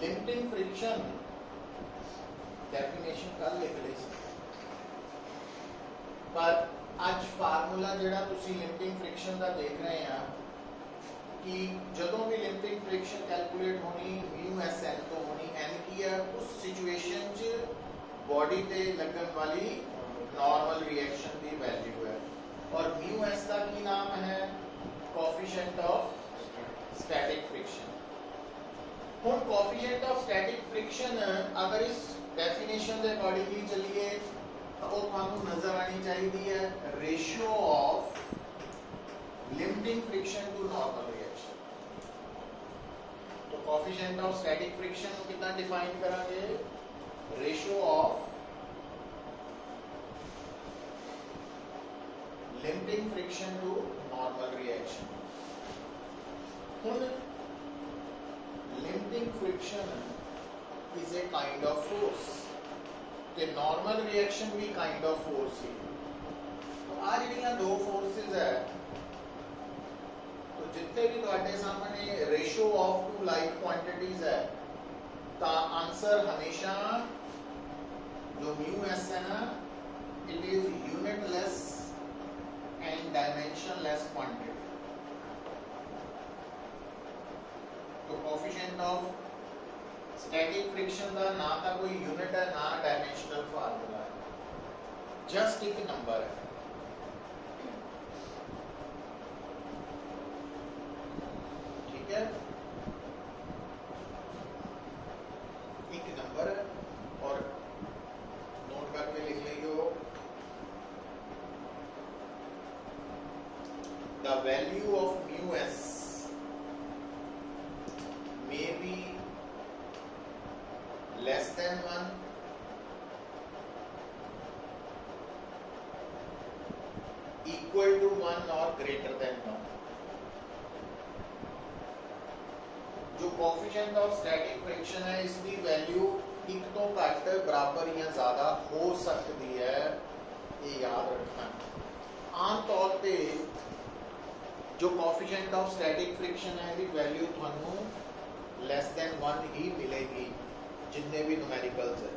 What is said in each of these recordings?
Limiting friction definition कल लिख ली सी, पर अज फार्मूला जिहड़ा तुसी लिमिटिंग फ्रिक्शन का देख रहे हैं कि जदों भी लिमिटिंग फ्रिक्शन कैलकुलेट होनी म्यू एस एन तो होनी, एन की है उस सिचुएशन च बॉडी ते लगन वाली नॉर्मल रिएक्शन की वैल्यू है, और म्यू एस का की नाम है कोफिशिएंट ऑफ स्टैटिक फ्रिक्शन। हुण कोफिशिएंट ऑफ स्टैटिक फ्रिक्शन अगर इस डेफिनेशन के अकॉर्डिंगली चलिए तो वो थानू नजर आनी चाहिए है ratio of limiting friction to normal reaction. तो कोफिशिएंट ऑफ स्टैटिक फ्रिक्शन को कितना डिफाइन करांगे, ratio of limiting friction to normal reaction. हुण limiting friction is a kind of force, ते नॉर्मल रिएक्शन भी काइंड ऑफ फोर्स ही। तो आ जिहड़ियां दो फोर्सेस है, तो जितने भी तुहाडे सामने ratio of two like quantities है, ता आंसर हमेशा जो म्यू एस है ना, it is unitless and dimensionless quantity. तो कोफिशिएंट ऑफ स्टैटिक फ्रिक्शन का ना तो कोई यूनिट है ना डायमेंशनल फार्मूला है, जस्ट एक नंबर है। ठीक है, एक नंबर है, और नोट करके लिख लीजिए the value of mu S may be less than 1, equal to 1 or greater than 1। जो कोफिशिएंट ऑफ स्टैटिक फ्रिक्शन है, इसकी वैल्यू एक तो घट बराबर या ज्यादा हो सकती है, ये याद रखना। आमतौर पे जो कोफिशिएंट ऑफ स्टैटिक फ्रिक्शन है, इसकी वैल्यू थानू लैस दैन 1 ही मिलेगी जितने भी न्यूमेरिकल्स है।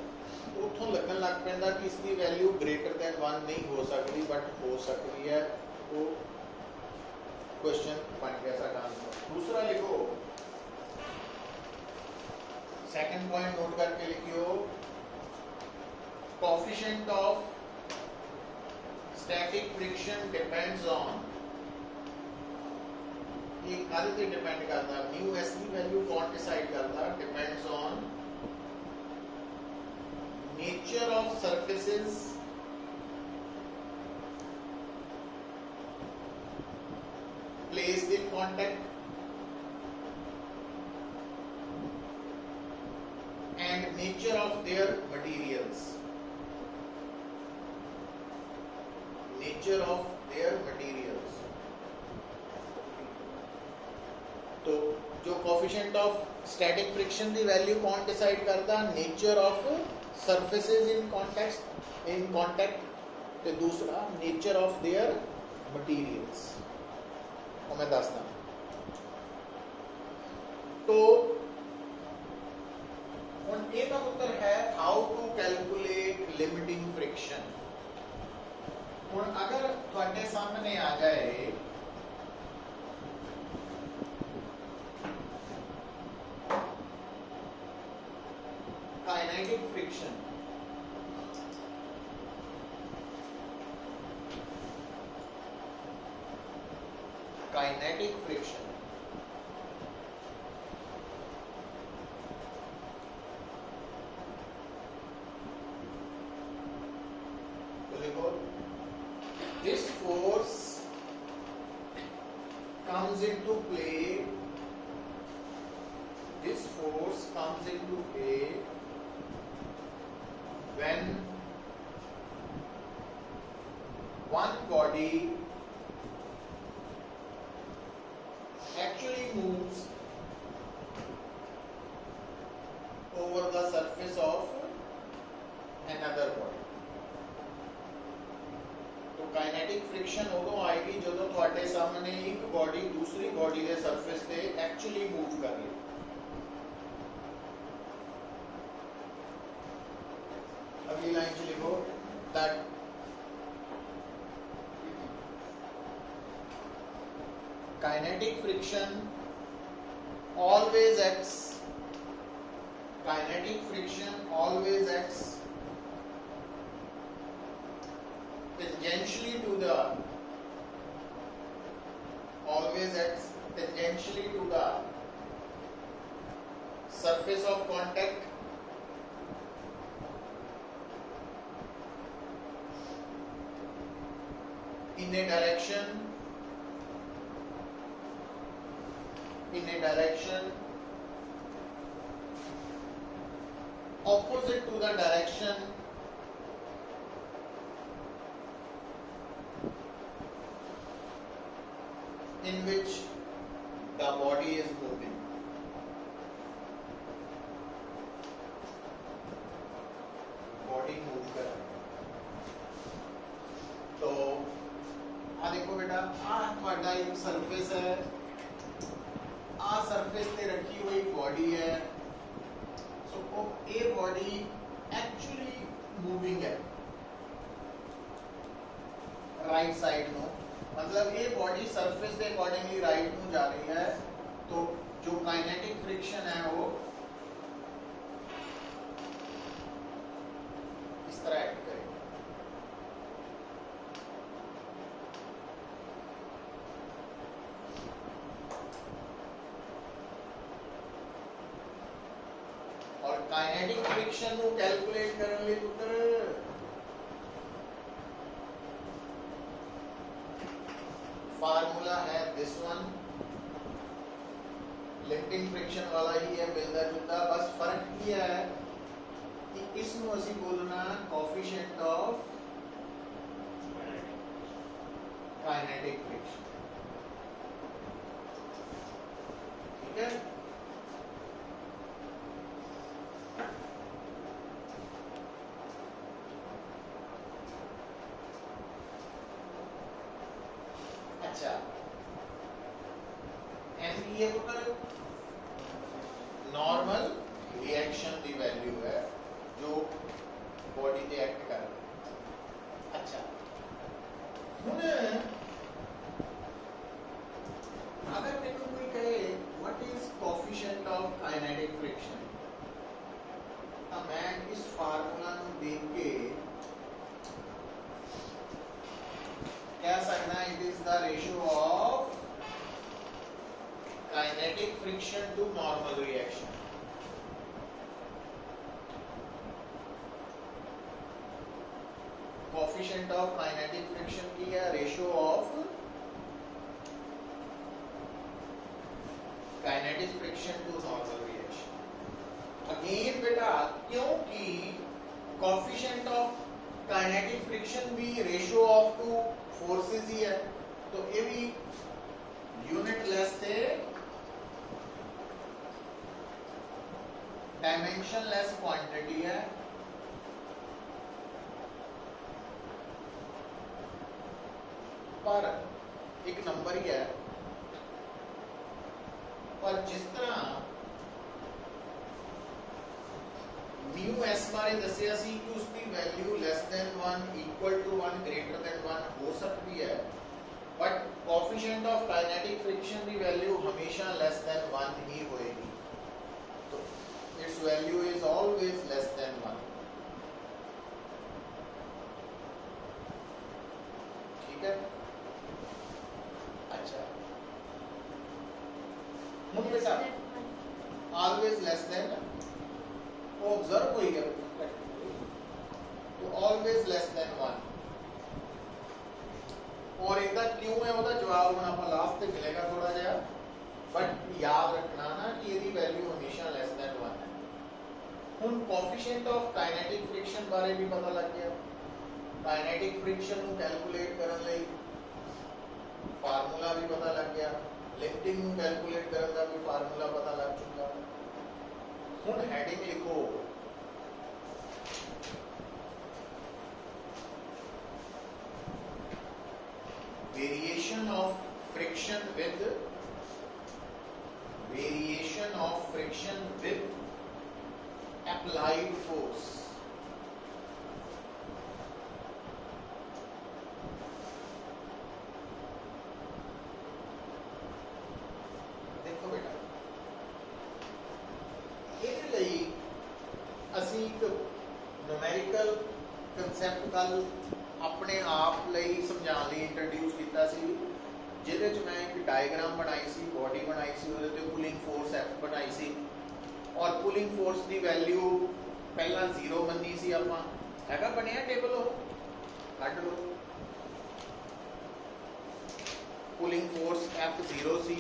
उतों लगन लग पैंदा कि इसकी वैल्यू ग्रेटर दैन 1 नहीं हो सकती, बट हो सकती है। तो क्वेश्चन बन गया साडा आंसर। दूसरा लिखो, सेकंड पॉइंट नोट करके लिखियो, coefficient of static friction depends on, ये कादे पे डिपेंड करता है, म्यू एस की वैल्यू कौन डिसाइड करता है, depends on nature of surfaces placed in contact and nature of their materials, nature of their materials. तो जो कोफिशिएंट ऑफ स्टैटिक फ्रिक्शन की वैल्यू कौन डिसाइड करता, nature of surfaces in contact, ते दूसरा नेचर ऑफ देयर मटीरियल्स। और मैं दसदा, तो हुण ये का उत्तर है how to calculate limiting friction. हुण अगर तुहाडे सामने आ जाए काइनेटिक फ्रिक्शन, काइनेटिक फ्रिक्शन, तो देखो, this force comes into play, this force comes into play when one body actually moves over the surface of another body। तो काइनेटिक फ्रिक्शन उदों आएगी जदों तुहाडे सामने एक बॉडी दूसरी बॉडी के सरफेस पे एक्चुअली मूव कर रही। लाइन च लिखो that kinetic friction always acts kinetic friction always acts tangentially to the surface of contact in a direction opposite to the direction in which the body is moving. Body move कर रहा है. तो देखो बेटा तुम्हारा एक सरफेस है, surface पे रखी हुई बॉडी है. सो ए बॉडी एक्चुअली मूविंग है राइट साइड नो, मतलब ये बॉडी सरफेस के अकॉर्डिंगली राइट में जा रही है. तो जो काइनेटिक फ्रिक्शन है वो इस तरह एक्ट करेगा. और काइनेटिक फ्रिक्शन को कैलकुलेट करने लिए पुत्र फार्मूला है दिस वन. लिफ्टिंग फ्रिक्शन वाला ही है, मिलता जुलता, बस फर्क ये है कि इसमें असी बोलना कोएफिशिएंट ऑफ काइनेटिक फ्रिक्शन. ठीक है. अच्छा ये नॉर्मल रिएक्शन की वैल्यू है जो बॉडी पे एक्ट कर रही है. अच्छा हुन अगर मेरे को कोई कहे what is coefficient of kinetic friction, तो मैं इस फार्मूला को देख के कह सकता it is the ratio of kinetic friction to normal reaction. Coefficient of kinetic friction की है ratio of kinetic friction to normal reaction. Again बेटा क्योंकि कोएफिशिएंट ऑफ काइनेटिक फ्रिक्शन भी रेशियो ऑफ टू फोर्सेस ही है, तो ये भी यूनिट लेस थे, डायमेंशन लेस क्वांटिटी है. पर एक नंबर ही है. पर जिस तरह म्यू एस बारे दसिया सी कि उसकी value less than 1 equal to 1 greater than 1 हो सकती है, but coefficient of kinetic friction की वैल्यू हमेशा लेस देन 1 ही होएगी. तो its value is always less than 1. ठीक है. अच्छा मुझे बेटा ऑलवेज लेस देन वो ऑब्जर्व होई गया, तो ऑलवेज लेस देन 1. और इनका क्यों है ਉਹਦਾ जवाब हम ਆਪਾਂ लास्ट ਤੇ मिलेगा थोड़ा ਜਿਹਾ, बट याद रखना ना कि ਇਹਦੀ वैल्यू हमेशा लेस देन 1 है. ਹੁਣ कोएफिशिएंट ऑफ काइनेटिक फ्रिक्शन बारे भी पता लग गया. काइनेटिक फ्रिक्शन ਨੂੰ कैलकुलेट ਕਰਨ ਲਈ फार्मूला भी पता लग गया. लिफ्टिंग ਨੂੰ कैलकुलेट ਕਰਨ ਦਾ भी फार्मूला पता लग चुका. ਹੁਣ हेडिंग लिखो variation of friction with applied force. ਅਸੀਂ ਇੱਕ ਨੂਮੈਰੀਕਲ ਕਨਸੈਪਟ ਕੱਲ ਆਪਣੇ ਆਪ ਲਈ ਸਮਝਾਉਣ ਲਈ ਇੰਟਰੋਡਿਊਸ ਕੀਤਾ ਸੀ, ਜਿਹਦੇ 'ਚ ਮੈਂ ਇੱਕ ਡਾਇਗਰਾਮ ਬਣਾਈ ਸੀ, ਬੋਡੀ ਬਣਾਈ ਸੀ, ਉਹਦੇ ਤੇ ਪੁਲਿੰਗ ਫੋਰਸ F ਬਣਾਈ ਸੀ, ਔਰ ਪੁਲਿੰਗ ਫੋਰਸ ਦੀ ਵੈਲਿਊ ਪਹਿਲਾਂ 0 ਮੰਨੀ ਸੀ ਆਪਾਂ, ਹੈਗਾ ਬਣਿਆ ਟੇਬਲ, ਉਹ ਕੱਢ ਲਓ। ਪੁਲਿੰਗ ਫੋਰਸ F 0 ਸੀ,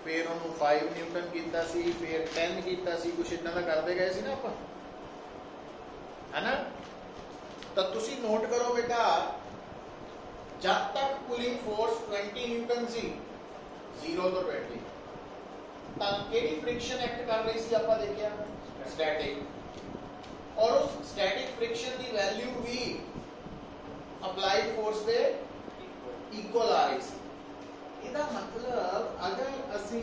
फिर उन्होंने 5 न्यूटन किया सी, फिर 10 किया सी, कुछ इतना का करते गए सी ना आप, है ना। तो तुसी नोट करो बेटा, जब तक पुलिंग फोर्स 20 न्यूटन सी 0 तो 20, तब केड़ी फ्रिक्शन एक्ट कर रही सी आपा देखिया, स्टैटिक, और उस स्टैटिक फ्रिक्शन की वैल्यू भी अप्लाइड फोर्स पे इक्वल आ रही सी। इसका मतलब अगर असी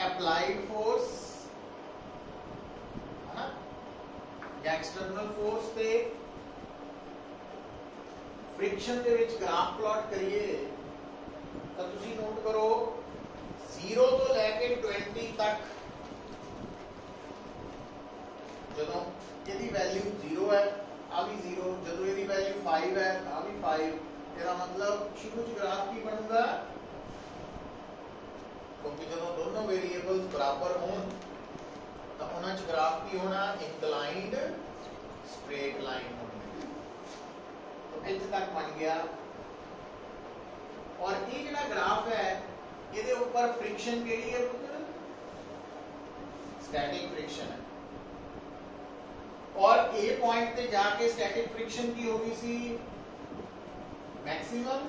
अप्लाइड फोर्स या एक्सटर्नल फोर्स पे फ्रिक्शन के विच ग्राफ प्लॉट करिए, तो तुसी नोट करो 0 तो लैके 20 तक जदों यदि वैल्यू 0 है, आ भी 0, जदों यदि वैल्यू 5 है, आ भी 5, तेरा मतलब शुरू च ग्राफ की बनूगा, क्योंकि जब दोनों वेरिएबल्स बराबर हों तो उन्हां च ग्राफ की होना, इंक्लाइंड स्ट्रेट लाइन होनी। तो इत्थे तक बन गया। और ये जिहड़ा ग्राफ है, इहदे ऊपर फ्रिक्शन केड़ी है पुत्र? स्टैटिक फ्रिक्शन है। और ए पॉइंट पे जाके स्टैटिक फ्रिक्शन की होगी सी मैक्सिमम,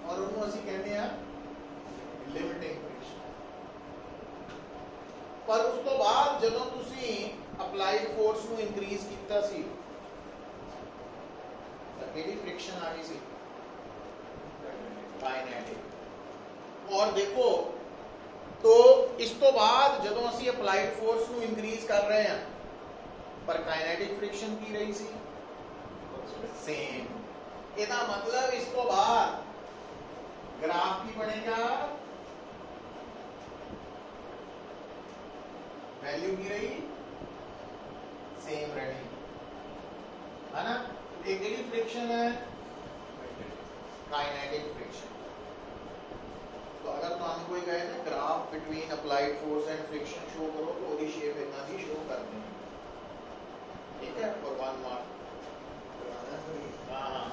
और उन्होंने असी कहते हैं लिमिटिंग फ्रिक्शन। पर उस तो बाद जदों तुसी अप्लाइड फोर्स को इंक्रीज किया सी, तो केड़ी फ्रिक्शन आ गई सी? काइनेटिक। और देखो, तो इस तो बाद जदों असी अप्लाइड फोर्स को इंक्रीज कर रहे हैं, पर काइनेटिक फ्रिक्शन की रही सी सेम। इसका मतलब इस तो बाद ग्राफ की बनेगा, वैल्यू की रही सेम रही, है ना। एक फ्रिक्शन है काइनेटिक फ्रिक्शन। तो अगर तुम कोई कहे ना graph between applied force and friction show करो, तो वो शेप इतना ही शो करनी है, ठीक है, फॉर 1 मार्क। हाँ,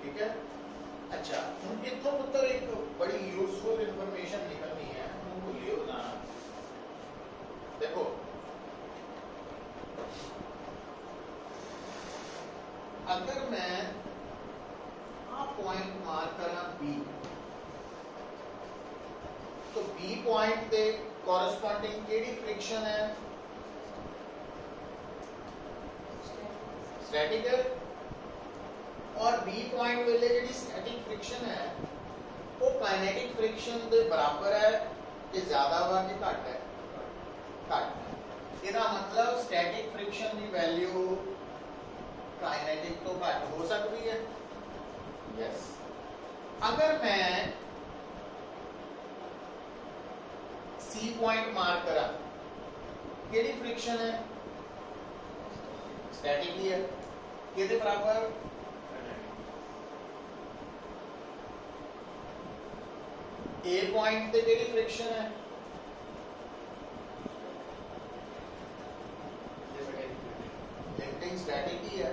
ठीक है। अच्छा, इतों पुत्र एक बड़ी यूजफुल इंफॉर्मेशन निकलनी है, भूलियो ना। देखो, अगर मैं पॉइंट मार्क करा बी, तो बी पॉइंट के कॉरस्पॉन्डिंग केड़ी फ्रिक्शन है? स्टैटिक है। और बी पॉइंट वेले जी स्टैटिक फ्रिक्शन है वो काइनेटिक फ्रिक्शन के बराबर है कि ज्यादा वा कि घट है? घट है। इसका मतलब स्टैटिक फ्रिक्शन की वैल्यू काइनेटिक तो घट हो सकती है। यस। अगर मैं सी पॉइंट मार्क करा, केड़ी फ्रिक्शन है? स्टैटिक ही है। किहदे बराबर? ए पॉइंट पे केड़ी फ्रिक्शन है? लिफ्टिंग स्टैटिक ही है,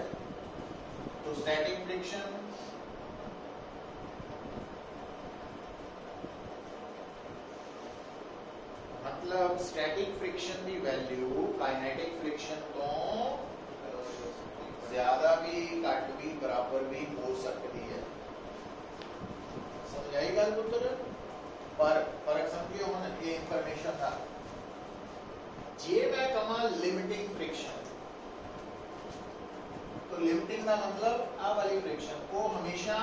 तो स्टैटिक फ्रिक्शन मतलब स्टैटिक फ्रिक्शन की वैल्यू काइनेटिक फ्रिक्शन तो ज्यादा भी घट भी बराबर भी हो सकती है। समझ आई गल पुत्र? पर फर्क समझियो हम ये इंफॉर्मेशन था। जे मैं कमा लिमिटिंग फ्रिक्शन, तो लिमिटिंग का मतलब आ वाली फ्रिक्शन को हमेशा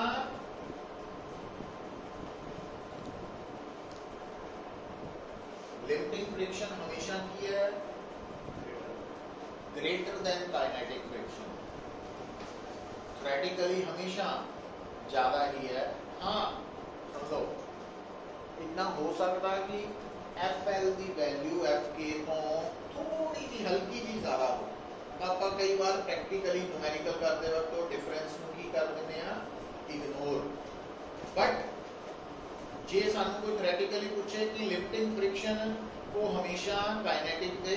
लिमिटिंग फ्रिक्शन हमेशा की है greater than kinetic friction, practically हमेशा ज्यादा ही है। हाँ समझो इतना हो सकता कि FL की वैल्यू FK तो थोड़ी जी हल्की जी ज्यादा हो। आप कई बार प्रैक्टिकली न्यूमेरिकल करते वक्त तो डिफरेंस की कर देते हैं इग्नोर, बट जे सानू कोई थ्योरेटिकली पूछे कि लिफ्टिंग फ्रिक्शन को हमेशा काइनेटिक से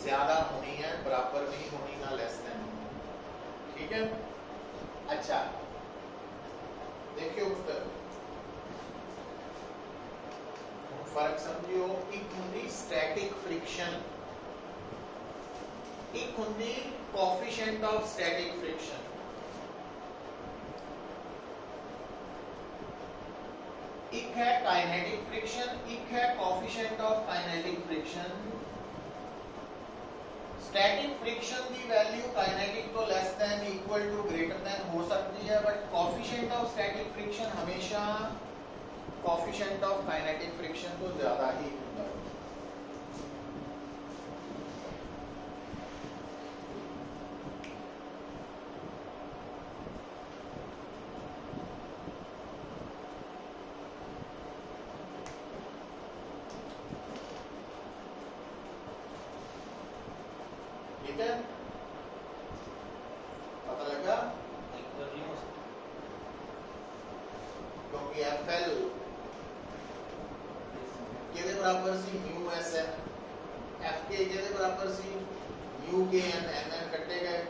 ज्यादा होनी है, बराबर नहीं होनी, ना लेस देन होनी। ठीक है, अच्छा देखियो उत्तर फर्क समझियो। एक होंगी स्टैटिक फ्रिक्शन, एक होंगी कोएफिशिएंट ऑफ स्टैटिक फ्रिक्शन। एक है काइनेटिक फ्रिक्शन, एक है coefficient of kinetic friction. Static friction की वैल्यू काइनेटिक तो less than equal to greater than हो सकती है, but coefficient of static friction हमेशा कोएफिशिएंट ऑफ काइनेटिक फ्रिक्शन तो ज्यादा ही होता है। ठीक है, पता लगा? क्योंकि FL के बराबर सी म्यू एस है, FK के बराबर सी म्यू के एन कट्टे गए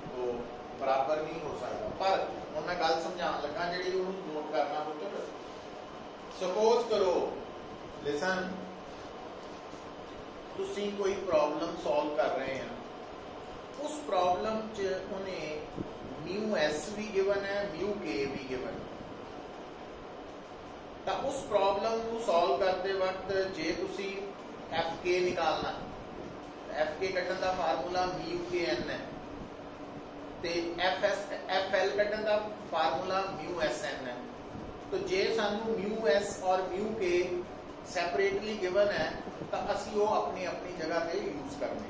तो बराबर नहीं हो सकता। पर हम मैं गल समझाने लगा जी नोट करना पुत्र। सपोज करो लिसन, तुसी कोई प्रॉब्लम सॉल्व कर रहे हैं, उस प्रॉब्लम च उन्हें म्यू एस भी गिवन है, म्यू के भी गिवन है। तो उस प्रॉब्लम को सॉल्व करते वक्त जे तुसी FK निकालना, FK कटन का फार्मूला म्यू के एन है, ते FL कटन का फार्मूला म्यू एस एन है। तो जे सानू म्यू एस और म्यू के सैपरेटली गिवन है तो असी वो अपनी अपनी जगह पे यूज करने।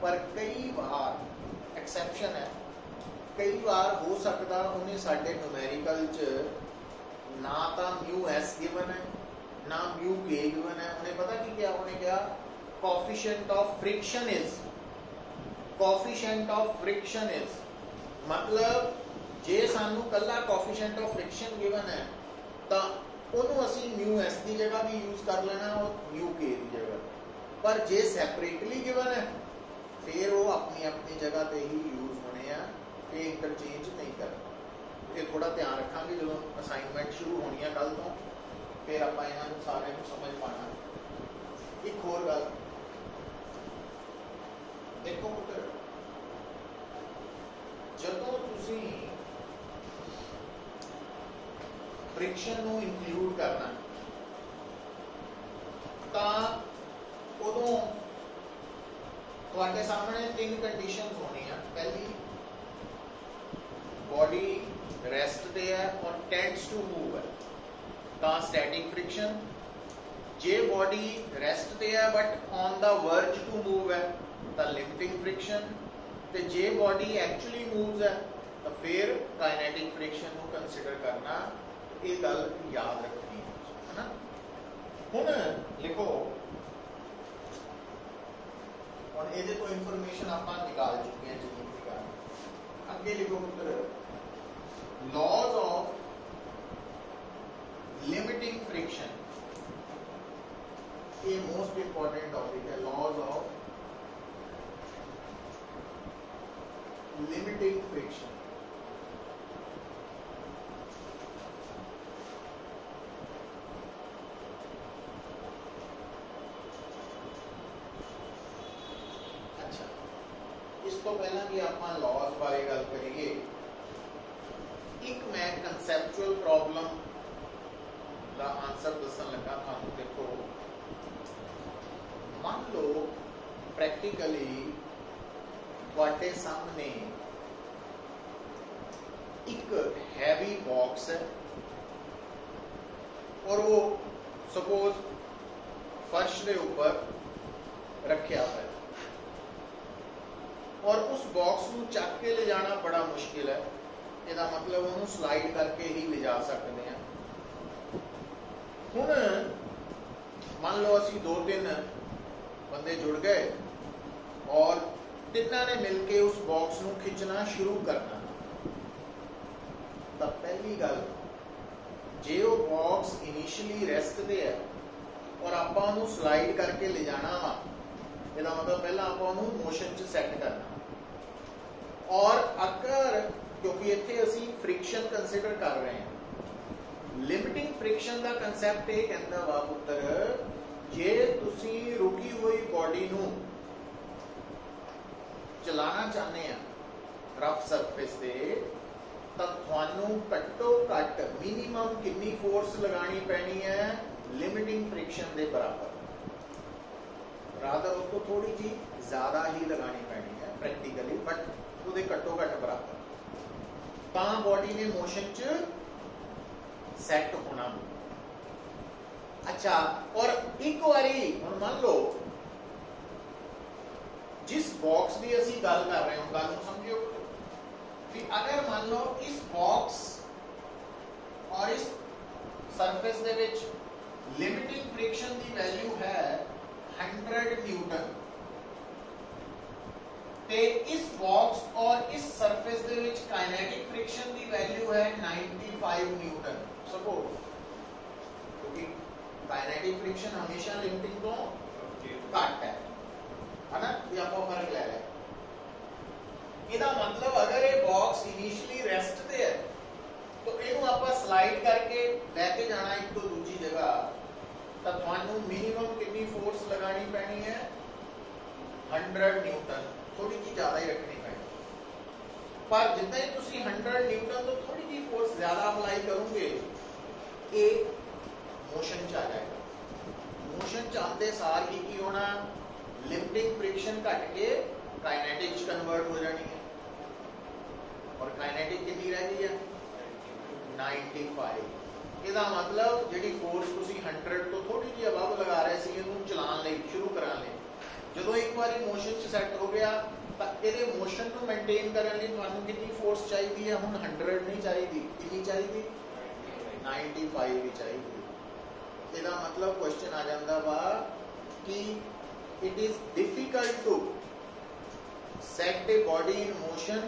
पर कई बार एक्सेप्शन है, कई बार हो सकता उन्हें साडे न्यूमेरिकल च ना तो म्यू एस गिवन है ना म्यू के गिवन है। उन्हें पता कि क्या, उन्हें क्या coefficient of friction is, coefficient of friction is मतलब जे सानू कल्ला कोएफिशिएंट ऑफ फ्रिक्शन गिवन है तो उन्होंने असी म्यू एस की जगह भी यूज कर लेना और म्यू के की जगह। पर जे सैपरेटली गिवन है फिर वो अपनी अपनी जगह पे ही यूज होने हैं, ये इंटरचेंज नहीं करना। ये थोड़ा ध्यान रखांगे जो असाइनमेंट शुरू होनी है कल तो, फिर आप इन्हों सारे समझ पाना। एक होर गल देखो पुत्र, जदों तुसी फ्रिक्शन को इंक्लूड करना तो उदों तुहाडे सामने तीन कंडीशंस होनी है। पहली, बॉडी रेस्ट पे है और टेंड्स टू मूव है तो स्टैटिक फ्रिक्शन। जे बॉडी रेस्ट पे है but on the verge to move है तो लिफ्टिंग फ्रिक्शन। ते जे बॉडी एक्चुअली मूव्स है तो फिर काइनेटिक फ्रिक्शन को कंसीडर करना। ये गल याद रखनी है ना। हुण लिखो, और ये कोई इंफॉर्मेशन आप निकाल चुके हैं जितनी निकाल। आगे लिखो पुत्र, लॉज ऑफ लिमिटिंग फ्रिक्शन। ये मोस्ट इंपॉर्टेंट टॉपिक है, लॉज ऑफ लिमिटिंग फ्रिक्शन। तो पहला कि आपां लॉज बारे गल करिए, एक मैं कंसैप्चुअल प्रॉब्लम का आंसर दसन लगा थानू। देखो, मान लो प्रैक्टिकली तुहाडे सामने एक हैवी बॉक्स है और वो सपोज फर्श के ऊपर रखा हुआ है और उस बॉक्स को चक के ले जाना बड़ा मुश्किल है। इसका मतलब उन्होंने स्लाइड करके ही ले जा सकते हैं। हुण मान लो असी 2-3 बंदे जुड़ गए और तिन्ना ने मिलके उस बॉक्स को खिंचना शुरू करना। तो पहली गल, जे वो बॉक्स इनिशियली रेस्ट ते है और आपां उन्होंने स्लाइड करके ले जाना वा, इसका मतलब पहला आपां उन्होंने मोशन च सैट करना। और अगर क्योंकि इत्थे असी फ्रिक्शन कंसिडर कर रहे हैं, लिमिटिंग फ्रिक्शन का कंसैप्ट ये कहता वा पुत्र, जे तुसी रुकी हुई बॉडी नू चलाना चाहते हैं रफ सरफेस से, तो थानू घट्टो घट मिनिमम कितनी फोर्स लगानी पैनी है, लिमिटिंग फ्रिक्शन के बराबर। रादर उसको थोड़ी जी ज्यादा ही लगानी पैनी है प्रैक्टिकली, बट वो घट्टो घट बराबर, तां बॉडी ने मोशन च सैट होना। अच्छा, और एक बारी हुण मान लो जिस बॉक्स की असी गल कर रहे हो, गल समझियो कि अगर मान लो इस बॉक्स और इस सरफेस दे विच लिमिटिंग फ्रिक्शन की वैल्यू है 100 न्यूटन, ते इस बॉक्स और इस सरफेस दे विच काइनेटिक फ्रिक्शन की वैल्यू है 95 न्यूटन सपोज, क्योंकि काइनेटिक फ्रिक्शन हमेशा लिमिटिंग तो घट है ना, ये आपको फर्क ले रहा है। इसका मतलब अगर ये बॉक्स इनिशियली रेस्ट ते है तो इनू आप स्लाइड करके लेके जाना एक तो दूसरी जगह, तो थानू मिनिमम कितनी फोर्स लगानी पैनी है, 100 न्यूटन, थोड़ी जी ज्यादा ही रखनी पैनी। पर जितना ही तुसी 100 न्यूटन तो थोड़ी जी फोर्स ज्यादा अप्लाई करोगे, एक मोशन च आ जाएगा। मोशन च आते सार ही होना, लिमिटिंग फ्रिक्शन घट के काइनेटिक कन्वर्ट हो जानी है, और काइनेटिक कितनी रह गई है 95। इसका मतलब जी फोर्स तुसी 100 तो थोड़ी जी अबव लगा रहे सी इहनूं चलाने लई शुरू कराने लई, जो एक बार मोशन च सैट हो गया तो ये मोशन को मेनटेन करने लई तुहानूं कितनी फोर्स चाहिए है, हुण 100 नहीं चाहिए, कितनी चाहिए 95 ही चाहिए। इसका मतलब क्वेश्चन आ जाता वा कि it is difficult to set a body in motion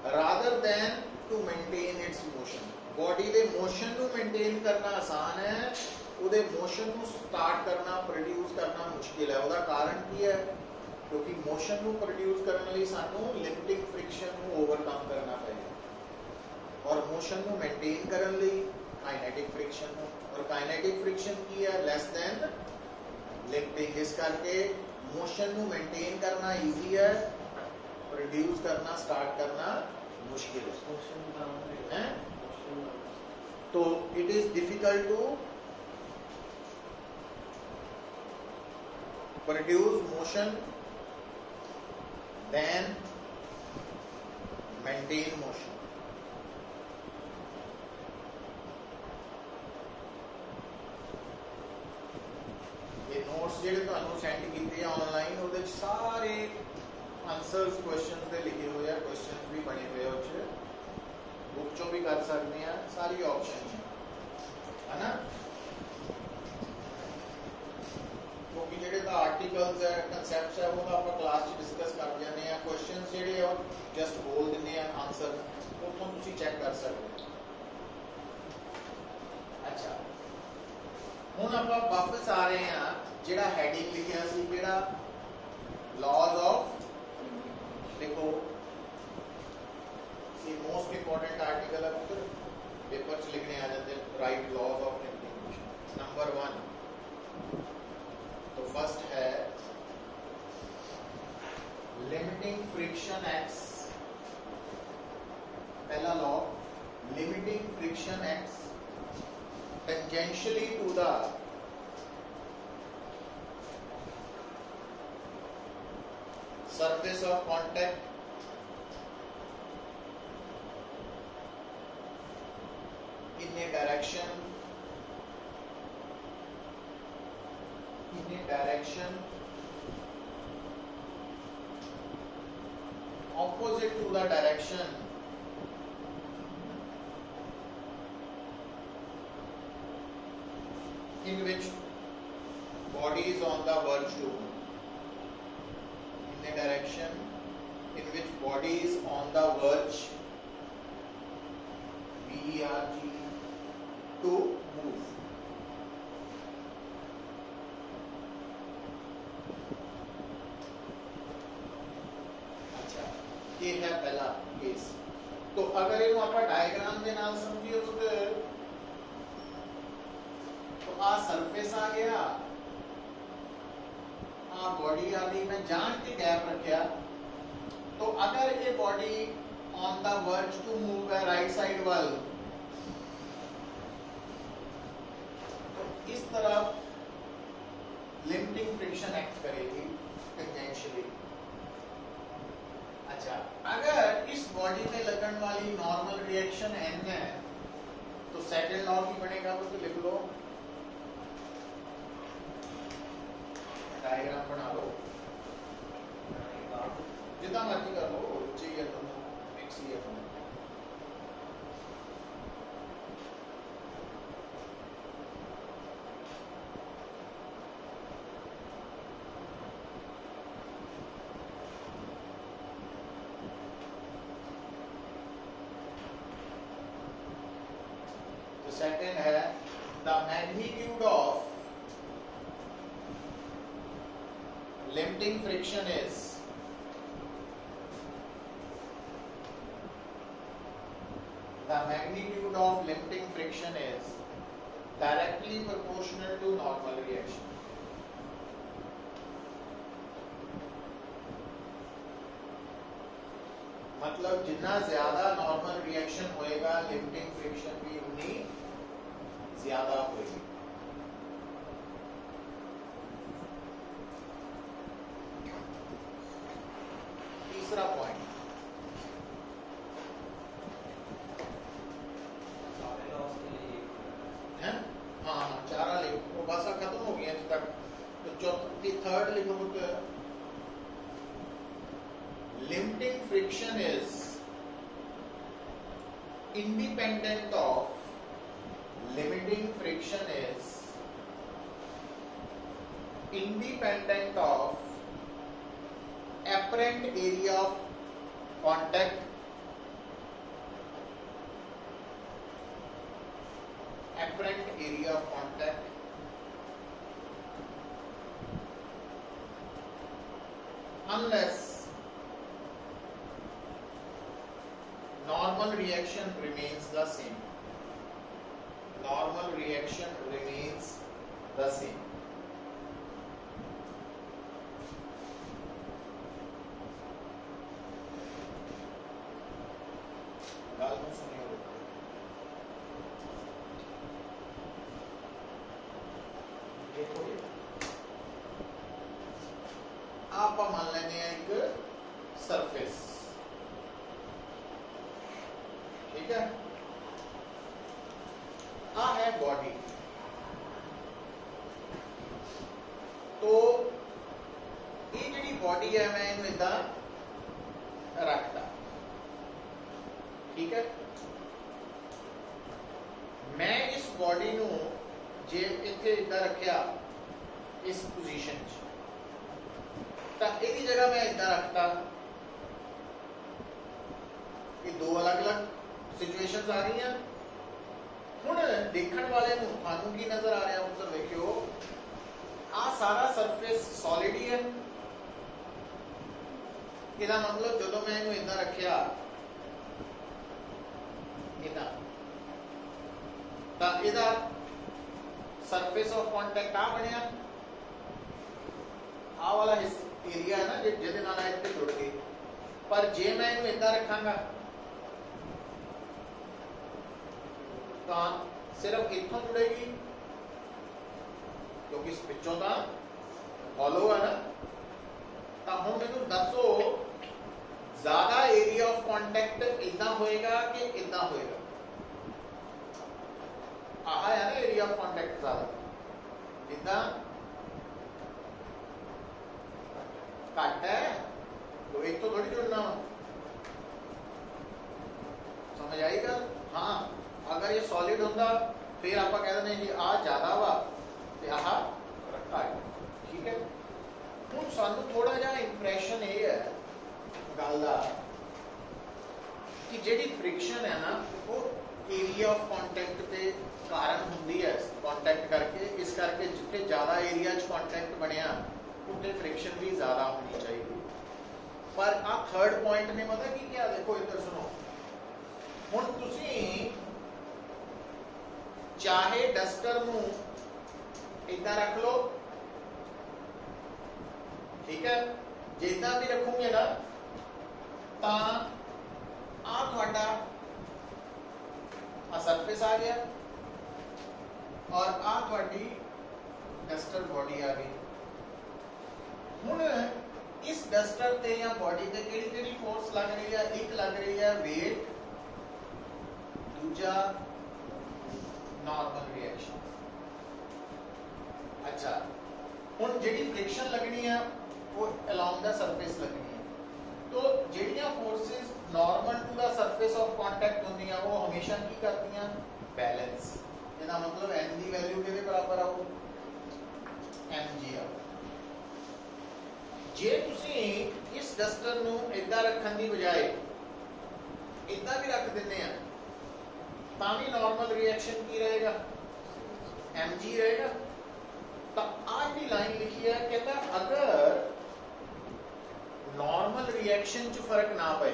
rather than to maintain its motion. Body के मोशन को मेंटेन करना आसान है, उहदे मोशन को स्टार्ट करना प्रोड्यूस करना मुश्किल है। उसका कारण की है, क्योंकि मोशन को प्रोड्यूस करने लिए सानू लिमिटिंग फ्रिक्शन को ओवरकम करना पड़ेगा, और मोशन को मेंटेन करने लिए काइनेटिक फ्रिक्शन को, और काइनेटिक फ्रिक्शन की है लेस देन लिमिटिंग। इस करके मोशन को मेंटेन करना इजी है, प्रोड्यूस करना स्टार्ट करना मुश्किल है। तो it is difficult to produce motion than maintain motion. ये नोट्स जेडे तुहानू सेंड कीते ऑनलाइन, उहदे सारे आंसर्स क्वेश्चन पे लिखे हुए हैं, क्वेश्चन भी बने हुए हैं, उससे बुक चो भी कर सकते हैं, सारी ऑप्शन है ना। क्योंकि जेडे दा आर्टिकल्स है कंसेप्ट्स है वो आप क्लास च डिस्कस कर जाते हैं, क्वेश्चन जेडे और जस्ट बोल देने हैं आंसर, उतों तुसी चेक कर सकते हैं। अच्छा, हुण आपां वापस आ रहे हैं, जेड़ा हेडिंग लिखिया सी केड़ा लॉज ऑफ, देखो ये मोस्ट इंपॉर्टेंट आर्टिकल है, पुत्र पेपर च लिखने आ जाते हैं, write laws of limiting motion. Number 1 तो फर्स्ट है लिमिटिंग फ्रिक्शन friction acts, पहला law, limiting friction acts tangentially to the surface of contact in a direction opposite to the direction in which body is on the verge to move. In a direction in which body is on the verge, VERG, to move. अच्छा, ये है पहला case. तो अगर इन्हों आप diagram के नाल समझिए तो आ सरफेस आ गया, आ बॉडी आ गई। मैं जान के गैप रखा। तो अगर ये body on the verge to move है राइट साइड वाल, तो इस तरफ लिमिटिंग फ्रिक्शन एक्ट करेगी टेंजेंशियली। अच्छा, अगर इस बॉडी में लगन वाली नॉर्मल रिएक्शन n है तो सेकंड लॉ की बनेगा, वो तो लिख लो, डायग्राम बना लो, जितना मर्जी कर लो, चाहिए तो मिक्स ही है तो। सेकंड है the magnitude of limiting friction is directly proportional to normal reaction. मतलब जितना ज्यादा नॉर्मल रिएक्शन होएगा लिमिटिंग फ्रिक्शन भी उतनी ज्यादा होगी। तीसरा पॉइंट, हाँ चारा लिखो, बस खत्म हो गया अभी तक। तो चौथी थर्ड लिखो, limiting friction is independent of apparent area of contact unless normal reaction remains the same. गाल को सुनिए, देखो ये आप मान लेने एक सरफेस, ठीक है, आ है बॉडी। तो ये जी बॉडी है, मैं इन इदा रखता, ठीक है। मैं इस बॉडी नू जे इत्थे इदा रखिया इस पोजीशन च, तां इहदी जगह मैं इदा रखता। ये दो अलग अलग सिचुएशंस आ रही हैं। हुण देखण वाले नू थानू की नजर आ रहा, उधर देखियो, आ सारा सरफेस सॉलिड ही है। इहदा मतलब जदों मैं इहनू इदा रखिया इदा, तां इहदा सरफेस ऑफ कॉन्टैक्ट आ बनिया। आ वाला एरिया है ना जिहदे नाल इत्थे जुड़ गई, पर जे मैं इनू इदा रखांगा तो सिर्फ इत्थों जुड़ेगी क्योंकि इस पिछों तो हॉलो है ना। तो हम मैनू दसो ज्यादा एरिया ऑफ कॉन्टैक्ट इदा होएगा कि इदा होएगा? आह है ना एरिया ऑफ कॉन्टैक्ट ज्यादा, इदा घट है तो एक तो थोड़ी जुड़ना वा। समझ आएगा? हाँ, अगर ये सॉलिड होता फिर आप कह दें जी आ ज्यादा वा ते आह घट। ठीक है, हुण सानू थोड़ा जिहा इंप्रैशन ये है गल दा कि जिहड़ी फ्रिक्शन है ना वो एरिया ऑफ कॉन्टैक्ट के कारण हुंदी है कॉन्टैक्ट करके। इस करके जिथे ज्यादा एरिया च कॉन्टैक्ट बनिया उत्थे फ्रिक्शन भी ज्यादा होनी चाहिए। पर आ थर्ड पॉइंट ने पता की क्या, देखो इधर सुनो, हुण तुसीं चाहे डस्टर नूं इदा रख लो, ठीक है, जे इदा भी रखोगे ना तो आ तुहाडा सरफेस आ गया और आ तुहाडी डस्टर बॉडी आ गई। हुण इस डस्टर ते या बॉडी ते केड़ी फोर्स लग रही है? एक लग रही है वेट, दूजा नॉर्मल रिएक्शन। अच्छा, हुण जिहड़ी फ्रिक्शन लगनी है वो अलोंग द सरफेस लगनी है। तो जिहड़ियां forces normal to the surface of contact होंदियां वो हमेशा की करदियां? बैलेंस। इसका मतलब n की वैल्यू किहदे बराबर आऊ? mg आऊ। जे तुसी इस डस्टर नूं इदा रखण दी बजाय इदा भी रख दिंदे आ तां भी नॉर्मल रिएक्शन की रहेगा? mg रहेगा। तो आ जी लाइन लिखी है, कहता अगर नॉर्मल रिएक्शन च फर्क ना पे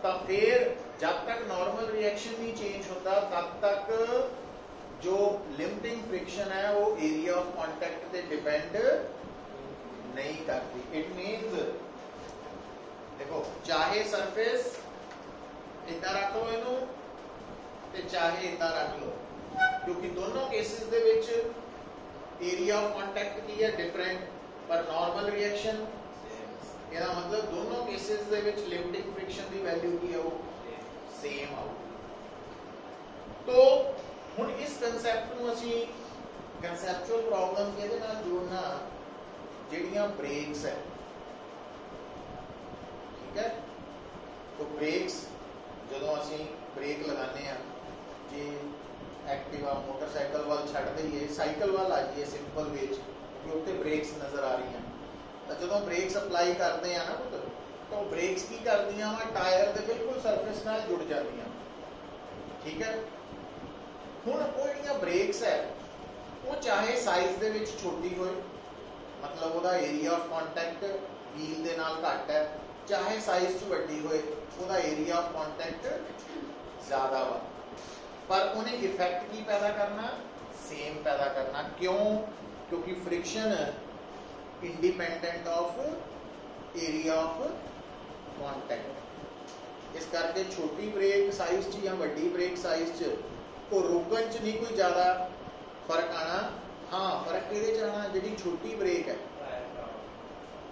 तो फिर जब तक नॉर्मल रिएक्शन नहीं चेंज होता तब तक जो लिमिटिंग फ्रिक्शन है वो एरिया ऑफ कॉन्टैक्ट पे डिपेंड नहीं करती। इट मींस देखो, चाहे सरफेस इदा रख लो इनू ते चाहे इदा रख लो, क्योंकि दोनों cases they which area of contact की है डिफरेंट, पर नॉर्मल रिएक्शन ਇਹਦਾ मतलब दोनों केसेस ਦੇ ਵਿੱਚ लिमिटिंग फ्रिक्शन ਦੀ वैल्यू ਕੀ ਹੈ ਉਹ सेम ਆਊ। तो ਹੁਣ ਇਸ ਕਨਸੈਪਟ ਨੂੰ ਅਸੀਂ ਕਨਸੈਪਚੁਅਲ ਪ੍ਰੋਬਲਮ ਕਿਹਦੇ ਨਾਲ ਜੋੜਨਾ? ਜਿਹੜੀਆਂ ਬ੍ਰੇਕਸ ਹੈ, ਠੀਕ ਹੈ। तो ब्रेक्स ਜਦੋਂ ਅਸੀਂ ब्रेक ਲਗਾਉਂਦੇ ਆ, ਜੇ ਐਕਟਿਵਾ ਮੋਟਰਸਾਈਕਲ ਵੱਲ ਛੱਡ ਦਈਏ ਸਾਈਕਲ ਵੱਲ ਆ ਜਾਈਏ ਸਿੰਪਲ ਵੇ ਚ, ਕਿਉਂਕਿ ਉੱਤੇ ਬ੍ਰੇਕਸ ਨਜ਼ਰ ਆ ਰਹੀਆਂ। ਜਦੋਂ ਬ੍ਰੇਕਸ ਅਪਲਾਈ ਕਰਦੇ ਆ ਨਾ ਪੁੱਤ, ਤਾਂ ਬ੍ਰੇਕਸ ਕੀ ਕਰਦੀਆਂ ਵਾ? ਟਾਇਰ ਦੇ ਬਿਲਕੁਲ ਸਰਫੇਸ ਨਾਲ ਜੁੜ ਜਾਂਦੀਆਂ। ਠੀਕ ਹੈ, ਹੁਣ ਉਹ ਜਿਹੜੀਆਂ ਬ੍ਰੇਕਸ ਹੈ ਉਹ ਚਾਹੇ ਸਾਈਜ਼ ਦੇ ਵਿੱਚ ਛੋਟੀ ਹੋਏ, ਮਤਲਬ ਉਹਦਾ ਏਰੀਆ ਆਫ ਕੰਟੈਕਟ ਵੀਲ ਦੇ ਨਾਲ ਘੱਟ ਹੈ, ਚਾਹੇ ਸਾਈਜ਼ 'ਚ ਵੱਡੀ ਹੋਏ ਉਹਦਾ ਏਰੀਆ ਆਫ ਕੰਟੈਕਟ ਜ਼ਿਆਦਾ ਵਾ, ਪਰ ਉਹਨੇ ਇਫੈਕਟ ਕੀ ਪੈਦਾ ਕਰਨਾ? ਸੇਮ ਪੈਦਾ ਕਰਨਾ। ਕਿਉਂ? ਕਿਉਂਕਿ friction independent of area of contact. इस करके छोटी ब्रेक साइज च या वड्डी ब्रेक साइज च को रोकण च नहीं कोई ज़्यादा फर्क आना। हाँ, फर्क किहदे च आना? जिहड़ी छोटी ब्रेक है,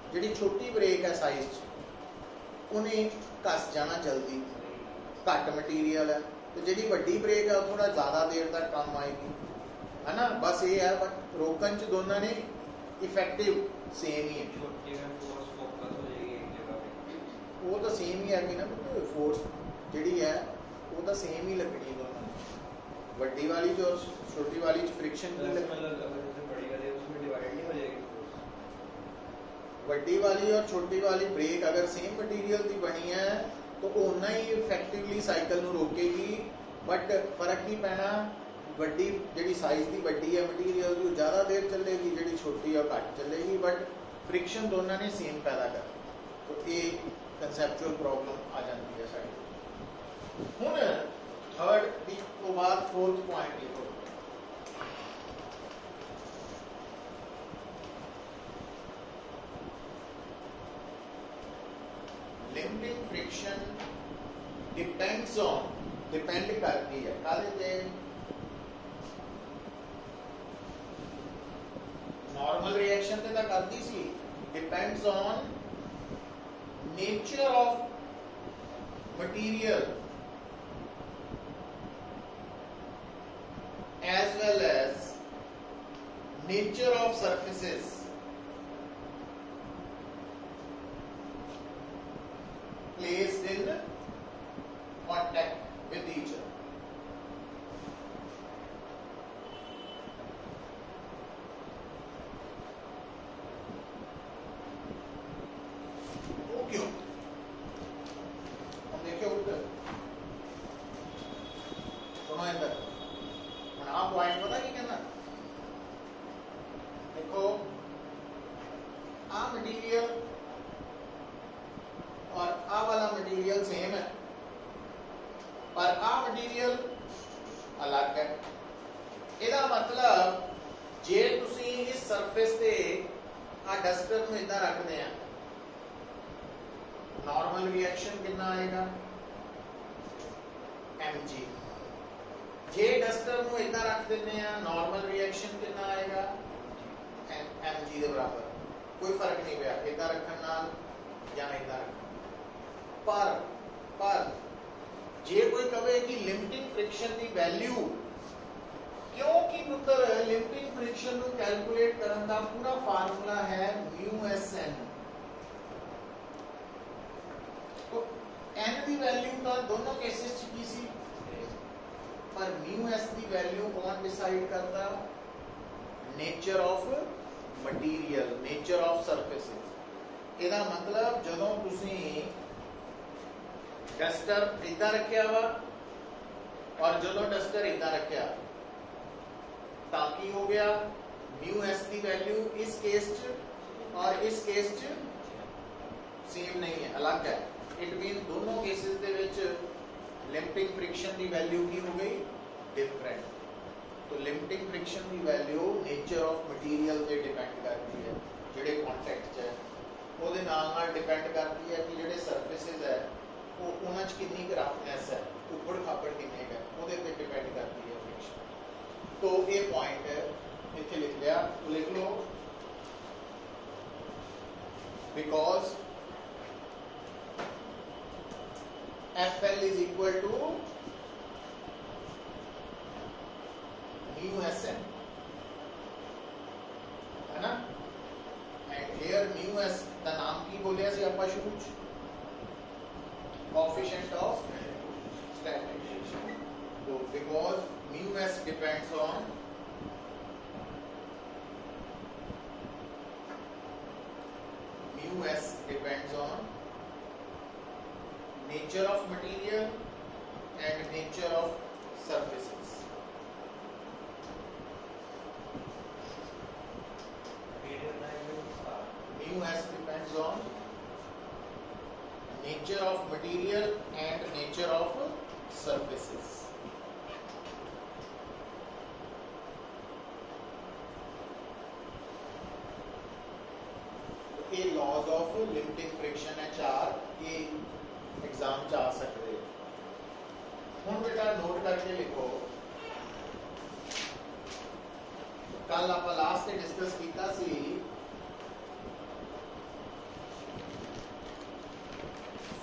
जिहड़ी छोटी ब्रेक है साइज च उन्हें घस जाना जल्दी, घट मटीरियल है, तो जिहड़ी वड्डी ब्रेक है थोड़ा ज़्यादा देर तक काम आएगी, है ना। बस ये है, बट रोकण च दोनों ने इफेक्टिव सेम ही है। वो तो सेम ही है ना, फोर्स जिहड़ी है वो तो सेम ही लगनी है दोनों, वड्डी वाली जो छोटी वाली फ्रिक्शन की वड्डी वाली और छोटी वाली ब्रेक अगर सेम मटीरियल की बनी है तो उन्ना ही इफेक्टिवली साइकिल नूं रोकेगी, बट फर्क नहीं पैना। वड्डी जिहड़ी साइज की वड्डी है मटीरियल की ज़्यादा देर चलेगी, जिहड़ी छोटी है घट चलेगी, बट फ्रिक्शन दोनों ने सेम पैदा कर। तो ये कंसैप्चुअल प्रॉब्लम आ जाती है साइड। हुण थर्ड तो बाद फोर्थ पॉइंट लिखो। Limiting friction depends on, depend करती है काहदे ते, नॉर्मल रिएक्शन ते तां करदी सी, depends on nature of material as well as nature of surfaces placed in contact with each other. वो क्यों? हम देखिए उत्तर सुनो इधर, आप पॉइंट पता क्या कहना, देखो आ मटीरियल और आ वाला मटीरियल सेम है, पर आ मटीरियल अलग है। ਇਹਦਾ मतलब जे तुसी इस सरफेस ते आ डस्टर ਨੂੰ इदां रखदे आ, नॉर्मल रिएक्शन कितना आएगा mg, जे डस्टर ਨੂੰ इदां रख दिंदे आ नॉर्मल रिएक्शन कितना आएगा mg ਦੇ बराबर, कोई फर्क नहीं पिया इदां रखण नाल या इदां रखण। पर जे कोई कहे कि लिमिटिंग फ्रिक्शन की वैल्यू, क्योंकि पुत्र लिमिटिंग फ्रिक्शन को कैलकुलेट करने का पूरा फार्मूला है μSn, तो n की वैल्यू का दोनों केसेस च की सी, पर μs की वैल्यू कौन डिसाइड करता, nature of material, nature of surfaces. ਇਹਦਾ मतलब ਜਦੋਂ ਤੁਸੀਂ डस्टर इदा रखिया वा और जो डस्टर इदा रखिया ताकि हो गया μs की वैल्यू इस केस च और इस केस च सेम नहीं है, अलग है। इट मीन दोनों cases they which limiting friction की वैल्यू की हो गई डिफरेंट। तो लिमिटिंग फ्रिक्शन की वैल्यू नेचर ऑफ मटीरियल पे डिपेंड करती है, जिहड़े कॉन्टैक्ट च है ਉਹਦੇ ਨਾਲ डिपेंड करती है कि जिहड़े सरफेसेस है वो उन्हां च कितनी रफनेस है, उबड़ खाबड़ कितने है, ਉਹਦੇ पे डिपेंड करती है फ्रिक्शन। तो ये पॉइंट इत्थे लिख लिया, तो लिख लो because FL is equal to μSn, है ना। एंड हियर μs दा नाम की बोलिया सी आपां शुरू च, कोएफिशिएंट ऑफ स्टैटिक फ्रिक्शन। तो because μs depends on nature of material and nature of surfaces. μs depends on nature of material and nature of surfaces. ये लॉज ऑफ लिमिटिंग फ्रिक्शन है चार, ये एग्जाम च आ सकते हैं। हुण बेटा नोट करके लिखो, कल आप लास्ट डिस्कस किया सी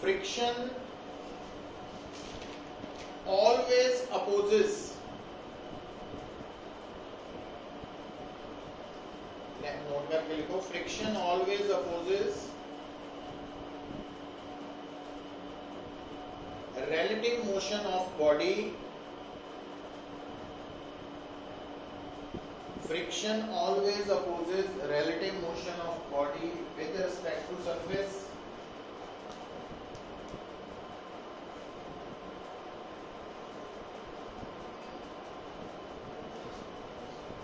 फ्रिक्शन ऑलवेज अपोजेस, नोट करके लिखो, friction always opposes relative motion of body, friction always opposes relative motion of body with respect to surface,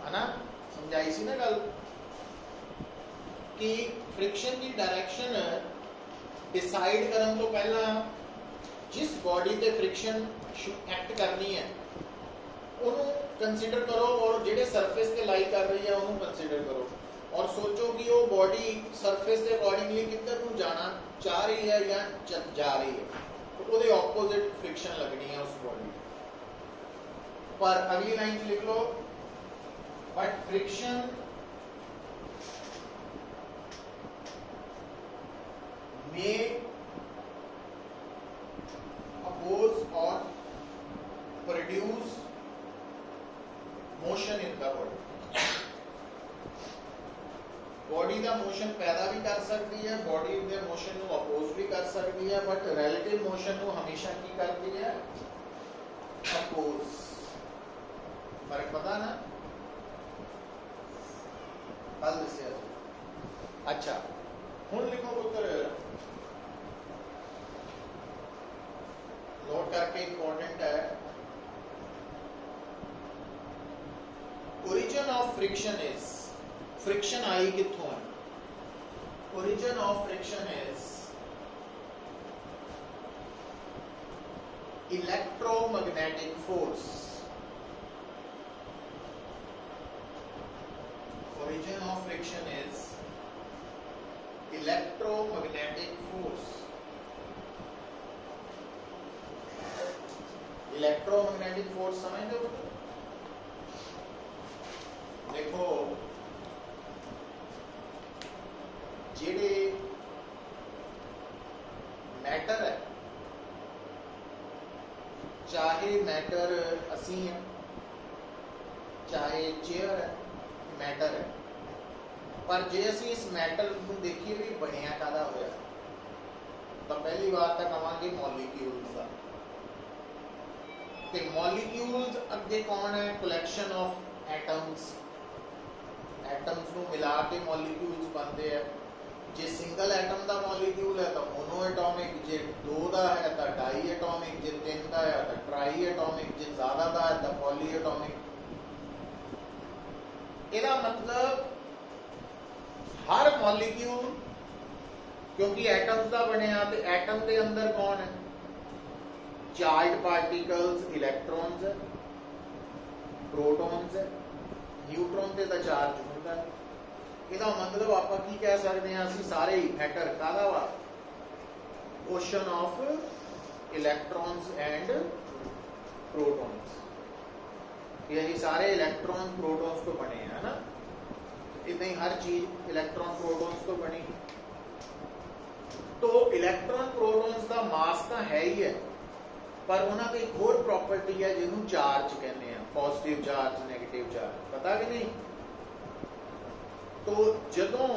है ना। समझाई सी ना गल कि फ्रिक्शन की डायरेक्शन डिसाइड करने तो पहला जिस बॉडी ते फ्रिक्शन एक्ट करनी है उन्होंने कंसीडर करो और जेडे सरफेस ते लाई कर रही है उन्होंने कंसीडर करो। और सोचो कि वो बॉडी सरफेस के अकॉर्डिंगली किधर को जाना चाह रही है या जा रही है, तो वो ऑपोजिट फ्रिक्शन लगनी है उस बॉडी पर। अगली लाइन लिख लो, बट फ्रिक्शन मे अपोज और produce motion in the body. Body का मोशन पैदा भी कर सकती है, बॉडी के मोशन को अपोज भी कर सकती है, बट रिलेटिव मोशन को हमेशा की करती है अपोज। फर्क पता ना? कल दसिया। अच्छा हुण लिखो पुत्र, नोट करके इंपॉर्टेंट है। Origin of friction is, friction आई किथों है? Origin of friction is electromagnetic force. Origin of friction is electromagnetic force. Electromagnetic force समझते हो? देखो जेडे मैटर है, चाहे मैटर असी है, चाहे चेयर है, मैटर है, पर जे असी इस मैटर को देखिए भी बनिया कादा होया, तो पहली बात तो कहांगे मॉलिक्यूल्स का। ते मॉलिक्यूल्स अगे कौन है? Collection of atoms. एटम्स को मिला के मॉलिक्यूल्स बनते हैं। जे सिंगल एटम का मॉलिक्यूल है तो मोनो एटॉमिक, जे दो का है तो डाई एटॉमिक, जे तीन का है तो ट्राई एटॉमिक, जे ज्यादा का है तो पॉली एटॉमिक। ਇਹਦਾ मतलब हर मॉलिक्यूल क्योंकि एटम्स का बनया, तो एटम के अंदर कौन है? चार्ज पार्टिकल्स, इलेक्ट्रॉन्स है, प्रोटॉन्स है, न्यूट्रॉन से तो चार्ज होता है। ਇਹਦਾ मतलब आप की कह सकते हैं, असं सारे ही मैटर कादा वा? Ocean of electrons and protons. यही सारे इलेक्ट्रॉन प्रोटॉन्स तो बने हैं ना, इतनी हर चीज इलेक्ट्रॉन प्रोटॉन्स तो बनी। तो इलेक्ट्रॉन प्रोटॉन्स का मास तो है ही है, पर उन्होंने एक होर प्रॉपर्टी है जिन्हों चार्ज कहते हैं, पॉजिटिव चार्ज, नेगेटिव चार्ज, पता कि नहीं? तो जदों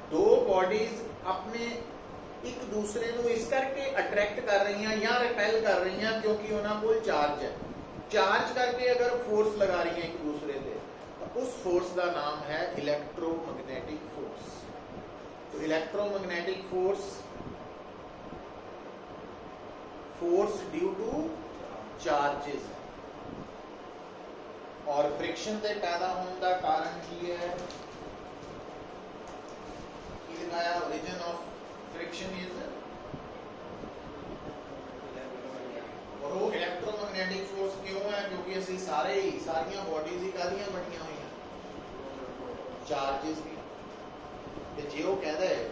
दो बॉडीज अपने एक दूसरे को इस करके अट्रैक्ट कर रही हैं या रिपेल कर रही हैं क्योंकि उन्होंने कोई चार्ज है, चार्ज करके अगर फोर्स लगा रही है एक दूसरे से, तो उस फोर्स का नाम है इलेक्ट्रोमैग्नेटिक फोर्स। तो electromagnetic force, force due two charges, और फ्रिक्शन से पैदा होने का कारण की है? ओरिजिन ऑफ फ्रिक्शन इज, और वो इलेक्ट्रोमैग्नेटिक फोर्स क्यों है? क्योंकि असि सारे ही सारियां बॉडीज ही कादियां बनिया हुई हैं, चार्जेस भी। ते जे वो कहता है,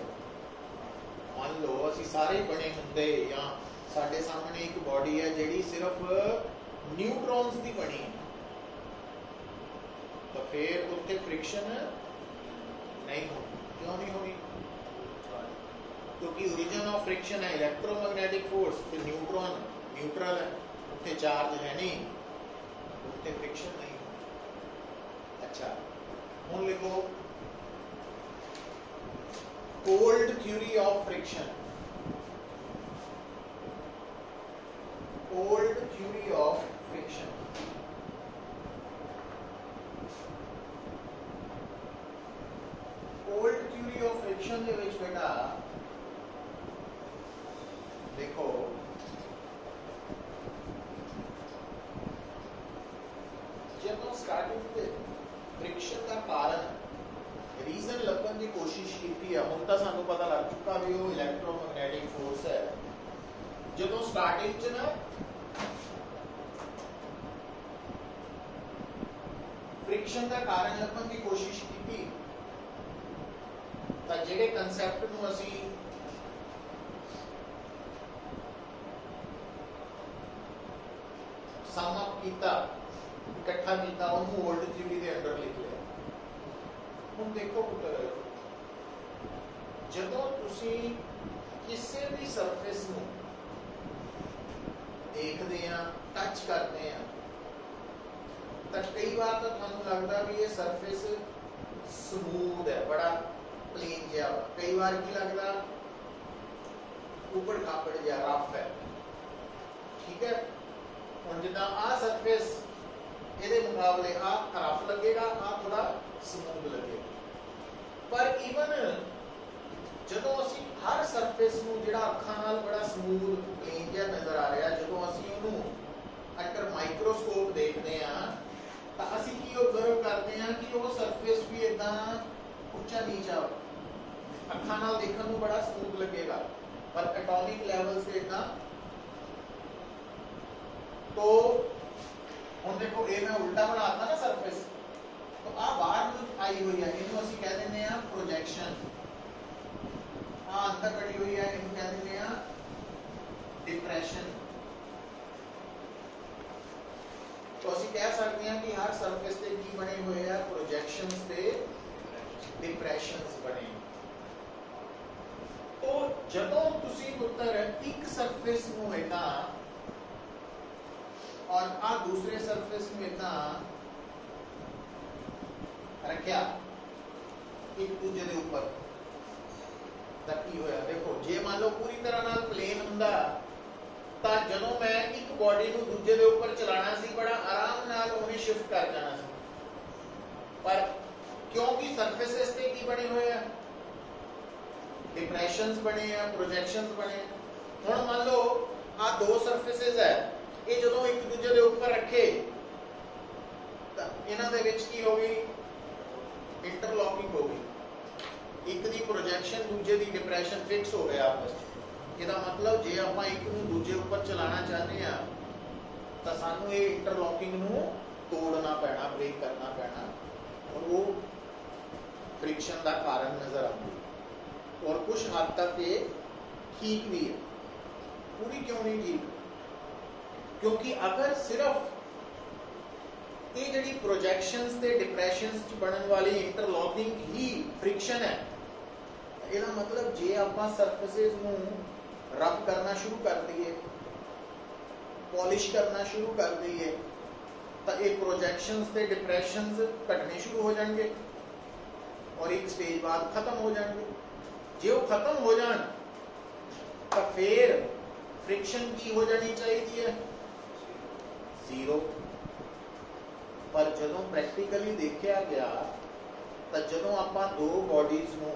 मान लो असि सारे बने होंदे या साडे सामने एक बॉडी है जिहड़ी सिर्फ न्यूट्रॉन्स की बनी है, तो फिर उत्ते फ्रिक्शन नहीं होनी। क्यों नहीं होनी? क्योंकि ओरिजिन ऑफ फ्रिक्शन है इलेक्ट्रोमैग्नेटिक फोर्स, तो न्यूट्रॉन न्यूट्रल है, उत्ते चार्ज है नहीं, उत्ते फ्रिक्शन नहीं। अच्छा हुण लिखो, cold theory of friction. Cold theory of friction. Cold theory of friction दे विच बेटा देखो, जब स्टार्टिंग में फ्रिक्शन का कारण रीजन लभन की कोशिश की है, हम तो सानू पता लग चुका भी वो इलेक्ट्रोमैग्नेटिक फोर्स है। जो स्टार्टिंग च ना फ्रिक्शन का कारण लभन की कोशिश की, ਜਿਹੜੇ ਕਨਸੈਪਟ ਨੂੰ ਅਸੀਂ ਸਮ ਅਪ ਕੀਤਾ, ਇਕੱਠਾ ਕੀਤਾ, ਉਹਨੂੰ ਓਲਡ ਥਿਊਰੀ ਦੇ ਅੰਡਰ ਲਿਖ ਲਿਆ। ਹੁਣ ਦੇਖੋ ਪੁੱਤਰ, ਜਦੋਂ ਤੁਸੀਂ ਕਿਸੇ ਵੀ ਸਰਫੇਸ ਨੂੰ ਦੇਖਦੇ ਆ, ਟੱਚ ਕਰਦੇ ਆ, ਤਾਂ ਕਈ ਵਾਰ ਤਾਂ ਤੁਹਾਨੂੰ ਲੱਗਦਾ ਵੀ ਇਹ ਸਰਫੇਸ ਸਮੂਥ ਹੈ, ਬੜਾ ਪਲੇਨ ਜਿਹਾ। ਕਈ ਵਾਰ ਕੀ ਲੱਗਦਾ ਉਪੜ ਖਾਪੜ ਜਿਹਾ, ਰਫ ਹੈ। ਠੀਕ ਹੈ, ਹੁਣ ਜਿੱਦਾਂ ਆਹ ਸਰਫੇਸ ਇਹਦੇ ਮੁਕਾਬਲੇ ਆਹ ਰਫ ਲੱਗੇਗਾ, ਆਹ ਥੋੜਾ ਸਮੂਥ ਲੱਗੇਗਾ। ਪਰ ਈਵਨ ਜਦੋਂ ਅਸੀਂ ਹਰ ਸਰਫੇਸ ਨੂੰ ਜਿਹੜਾ ਅੱਖਾਂ ਨਾਲ ਬੜਾ ਸਮੂਥ ਪਲੇਨ ਜਿਹਾ ਨਜ਼ਰ ਆ ਰਿਹਾ, ਜਦੋਂ ਅਸੀਂ ਉਹਨੂੰ ਅੰਡਰ ਮਾਈਕਰੋਸਕੋਪ ਦੇਖਦੇ ਆ ਤਾਂ ਅਸੀਂ ਕੀ ਆਬਜ਼ਰਵ ਕਰਦੇ ਆ ਕਿ ਉਹ ਸਰਫੇਸ ਵੀ ਇਦਾਂ ਉੱਚਾ ਨੀਚਾ, ਅੱਖਾਂ ਨਾਲ ਦੇਖਣ ਨੂੰ ਬੜਾ ਸਮੂਥ ਲੱਗੇਗਾ, ਪਰ ਐਟੋਮਿਕ ਲੈਵਲ ਤੇ ਇਦਾਂ। तो ਹੁਣ ਦੇਖੋ ਇਹ ਮੈਂ ਉਲਟਾ ਬਣਾਤਾ ਨਾ ਸਰਫੇਸ, तो ਆ ਬਾਹਰ ਨੂੰ ਆਈ ਹੋਈ ਹੈ, ਇਹਨੂੰ ਅਸੀਂ ਕਹਿ ਦਿੰਦੇ ਆ ਪ੍ਰੋਜੈਕਸ਼ਨ। ਆ ਅੰਦਰ ਬਣੀ ਹੋਈ ਹੈ, ਇਹਨੂੰ ਕਹਿ ਦਿੰਦੇ ਆ डिप्रेशन। तो ਅਸੀਂ ਕਹਿ ਸਕਦੇ ਹਾਂ ਕਿ ਹਰ ਸਰਫੇਸ ਤੇ ਕੀ ਬਣੇ ਹੋਏ ਆ, ਪ੍ਰੋਜੈਕਸ਼ਨਸ ਤੇ डिप्रेशंस बने। तो ਜਦੋਂ ਤੁਸੀਂ ਪੁੱਤਰ ਇੱਕ ਸਰਫੇਸ ਨੂੰ ਇਦਾਂ और आ दूसरे सरफेस में इतना रखा एक दूजे के ऊपर, की होया देखो जे मान लो पूरी तरह नाल प्लेन हुंदा तां जदों मैं एक बॉडी नूं दूजे दे ऊपर चलाना सी, बड़ा आराम नाल उहने शिफ्ट कर जाना सी। पर क्योंकि सरफेसेस ते की बने हुए हैं, डिप्रेशंस बने हैं, प्रोजेक्शंस बने। हुण मान लो आ दो सरफेसेस है, ये जो एक दूजे के ऊपर रखे तो इन्हां दे विच की हो गई, इंटरलॉकिंग हो गई। एक दी प्रोजेक्शन दूजे दी डिप्रेशन फिक्स हो गया आपस में। इसदा मतलब जे आपां एक नूं दूजे ऊपर चलाना चाहते हैं तो सानू ये इंटरलॉकिंग नूं तोड़ना पैना, ब्रेक करना पैना, और वो फ्रिक्शन का कारण नजर आती है। और कुछ हद तक ये ठीक भी है, पूरी क्यों नहीं ठीक, क्योंकि अगर सिर्फ ये जिहड़ी प्रोजेक्शंस ते डिप्रेशंस च बनन वाली इंटरलॉकिंग ही फ्रिक्शन है, इसदा मतलब जे आपां सरफेसेस नूं रब करना शुरू कर दईए, पॉलिश करना शुरू कर दईए, तो ये प्रोजेक्शंस ते डिप्रेशंस घटने शुरू हो जाएंगे और एक स्टेज बाद खत्म हो जाएंगे। जे वो खत्म हो जान तो फिर फ्रिक्शन की हो जानी चाहिए है, जीरो। पर जदों प्रैक्टिकली देखा गया तो जदों आपां दो बॉडीज नूं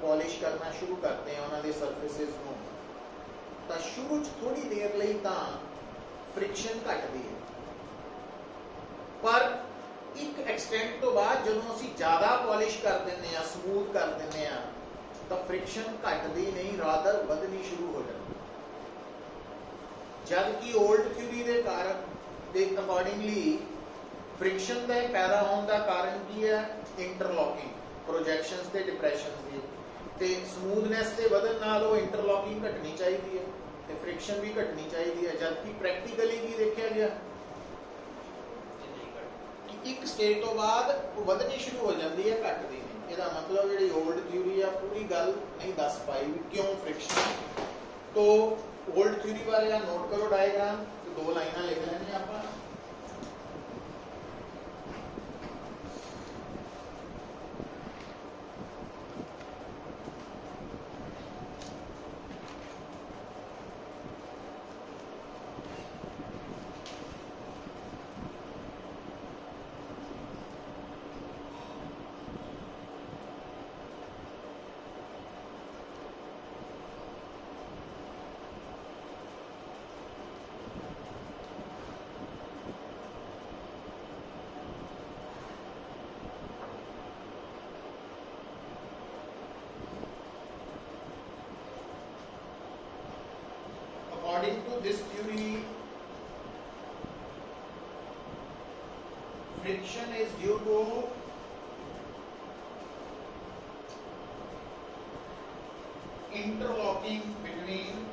पॉलिश करना शुरू करते हैं उन्हां दे सरफेसिस नूं, तो शुरू च थोड़ी देर लई तां फ्रिक्शन घटदी है, पर एक एक्सटेंट तो बाद जदों असीं ज़्यादा पॉलिश कर दिंदे आ, स्मूथ कर दिंदे आ, तो फ्रिक्शन घटदी नहीं, रादर वधनी शुरू हो जाती। जबकि ओल्ड थ्योरी के कारण दे अकॉर्डिंगली फ्रिक्शन का पैदा होने का कारण की है, इंटरलॉकिंग, प्रोजेक्शंस ते डिप्रेशंस की, ते स्मूथनेस के वधन नाल वो इंटरलॉकिंग घटनी चाहिए है, ते फ्रिक्शन भी घटनी चाहिए है। जबकि प्रैक्टिकली की देखा गया कि एक स्टेज तो बाद वो वधनी शुरू हो जाती है, घटती नहीं। इसका मतलब जी ओल्ड थ्योरी है पूरी गल नहीं दस पाई भी क्यों फ्रिक्शन। तो ओल्ड थ्योरी बारे नोट करो डायग्राम, तो दो लाइना लिख लेंगे आप। According to this theory, friction is due to interlocking between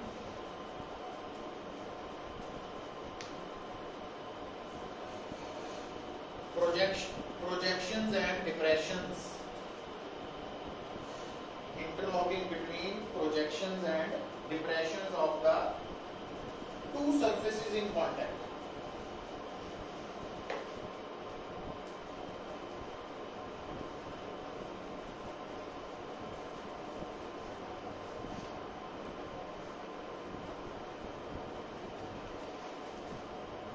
projections and depressions. Interlocking between projections and depressions of the two surfaces in contact.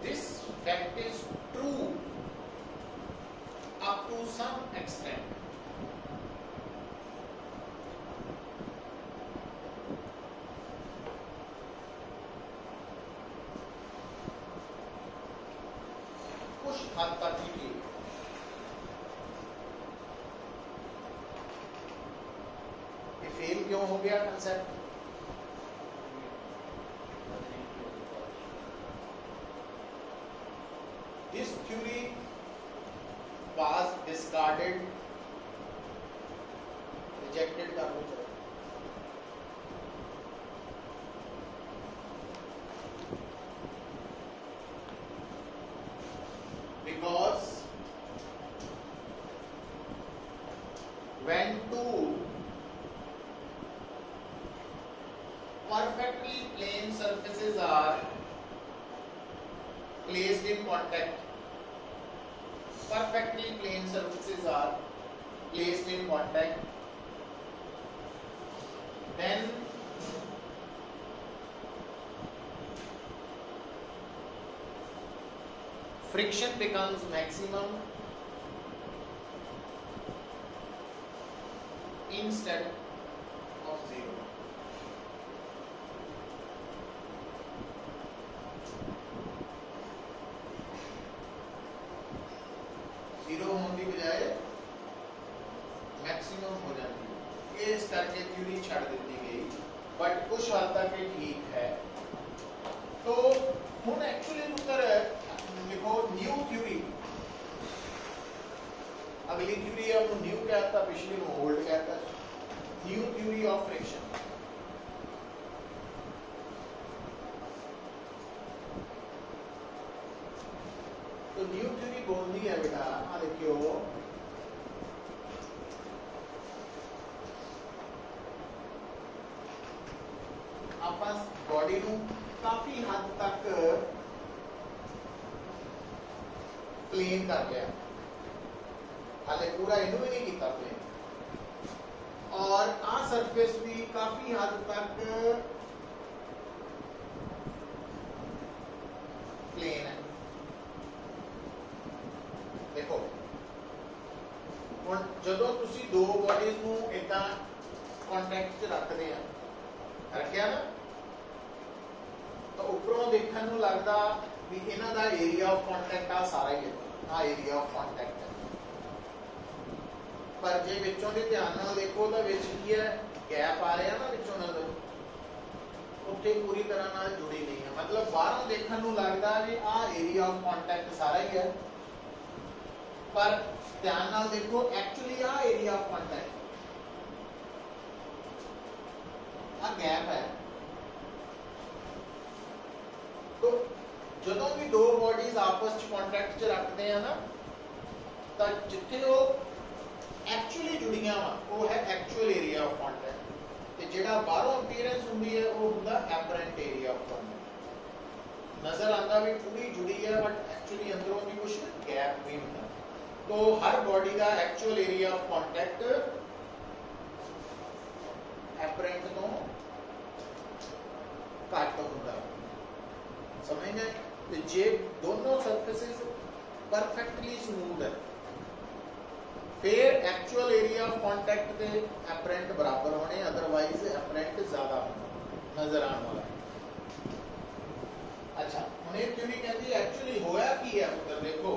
This fact is true up to some extent. कुछ हद तक ही ठीक। ये fail क्यों हो गया concept? This theory was discarded, rejected का कुछ because when two perfectly plane surfaces are placed in contact, perfectly plane surfaces are placed in contact, then friction becomes maximum instead of zero. Zero होने की बजाय maximum हो जाती है। ये इस तरह की थ्योरी छाड़ देती गई, बट कुछ हद तक ये ठीक है। तो हम एक्चुअली उत्तर लिखो न्यू थ्योरी। अगली थ्योरी हम न्यू कहता, पिछली में ओल्ड कहता। New theory of friction. तो न्यू थ्योरी बोलती है बेटा, आ देखियो ਆਪਾਂ बॉडी ਨੂੰ काफी हद तक प्लेन कर लिया, हाले पूरा इनू भी नहीं किया प्लेन, और आ सरफेस भी काफी हद तक प्लेन है। देखो ਹੁਣ ਜਦੋਂ ਤੁਸੀਂ ਦੋ ਬॉडीज ਨੂੰ ਇਦਾਂ ਕੰਟੈਕਟ 'ਚ ਰੱਖਦੇ ਆ, ਰੱਖਿਆ ਨਾ, ਤਾਂ ਉੱਪਰੋਂ ਦੇਖਣ ਨੂੰ ਲੱਗਦਾ ਵੀ ਇਹਨਾਂ ਦਾ ਏਰੀਆ ਆਫ ਕੰਟੈਕਟ ਆ ਸਾਰਾ ਹੀ ਹੈ, ਆ ਏਰੀਆ ਆਫ ਕੰਟੈਕਟ ਹੈ। ਪਰ ਜੇ ਵਿੱਚੋਂ ਦੀ ਧਿਆਨ ਨਾਲ ਦੇਖੋ ਤਾਂ ਵਿੱਚ ਕੀ ਹੈ, ਗੈਪ ਆ ਰਿਹਾ ਨਾ ਵਿੱਚੋਂ ਨਜ਼ਰ, ਉੱਥੇ ਪੂਰੀ ਤਰ੍ਹਾਂ ਨਾਲ ਜੁੜੀ ਨਹੀਂ ਹੈ। ਮਤਲਬ ਬਾਹਰੋਂ ਦੇਖਣ ਨੂੰ ਲੱਗਦਾ ਵੀ ਆ ਏਰੀਆ ਆਫ ਕੰਟੈਕਟ ਸਾਰਾ ਹੀ ਹੈ, पर ध्यान नाल देखो एक्चुअली आ एरिया ऑफ कांटेक्ट, आ गैप है। तो ਜਦੋਂ भी दो बॉडीज आपस च कांटेक्ट च रखते हैं ना, ਤਾਂ ਜਿੱਥੇ ਉਹ एक्चुअली जुड़ियां वा वो है एक्चुअल एरिया ऑफ कांटेक्ट, ਤੇ ਜਿਹੜਾ ਬਾਹਰੋਂ अपीयरेंस ਹੁੰਦੀ ਹੈ ਉਹ ਹੁੰਦਾ एपरेंट एरिया ऑफ कांटेक्ट। नजर आता भी पूरी जुड़ी है, बट एक्चुअली अंदरों भी कुछ गैप भी ਹੁੰਦਾ। तो हर बॉडी का actual area of contact apparent तो घट होता है, समझ गए? तो जे दोनों सरफेसेस परफेक्टली स्मूथ है, फिर एक्चुअल एरिया ऑफ कांटेक्ट के एपरेंट बराबर होने, अदरवाइज एपरेंट ज्यादा होना नजर आने वाला है। अच्छा, हम एक थ्योरी कहती है एक्चुअली होया की है पुत्र, देखो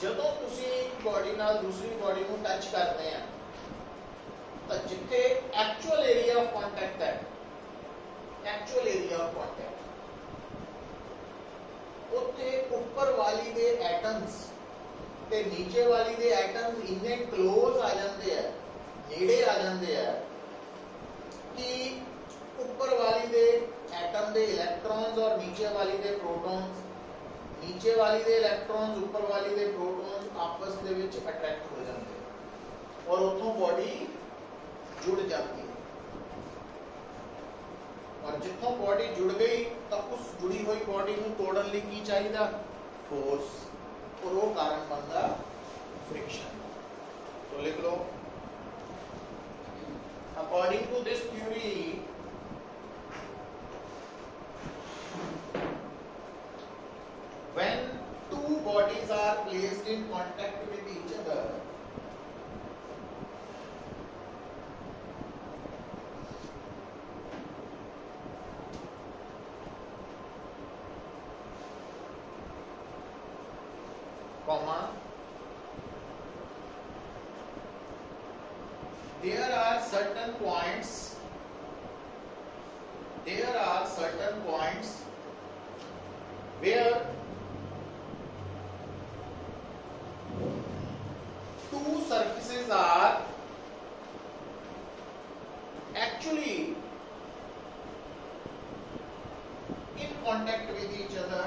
ਜਦੋਂ ਤੁਸੀਂ ਇੱਕ ਬॉडी ਨਾਲ ਦੂਸਰੀ ਬॉडी ਨੂੰ ਟੱਚ ਕਰਦੇ ਆ, ਤਾਂ ਜਿੱਥੇ ਐਕਚੁਅਲ ਏਰੀਆ ਆਫ ਕੰਟੈਕਟ ਹੈ, ਐਕਚੁਅਲ ਏਰੀਆ ਆਫ ਕੰਟੈਕਟ, ਉੱਥੇ ਉੱਪਰ ਵਾਲੀ ਦੇ ਐਟਮਸ ਤੇ ਨੀਚੇ ਵਾਲੀ ਦੇ ਐਟਮਸ ਇੰਨੇ ক্লোਜ਼ ਆ ਜਾਂਦੇ ਆ, नेड़े आ जाते हैं कि ऊपर वाली दे एटम दे इलैक्ट्रॉन्स और नीचे वाली दे प्रोटॉन्स, नीचे वाली दे इलैक्ट्रॉन्स ऊपर वाली दे प्रोटॉन्स आपस दे विच अट्रैक्ट हो जाते हैं और उतों बॉडी जुड़ जाती है। और जिथों बॉडी जुड़ गई तो उस जुड़ी हुई बॉडी को तोड़न लई की चाहिए? फोर्स, और वो कारण बनता फ्रिक्शन। तो लिख लो, according to this theory when two bodies are placed in contact with each other, comma, there are certain points where two surfaces are actually in contact with each other,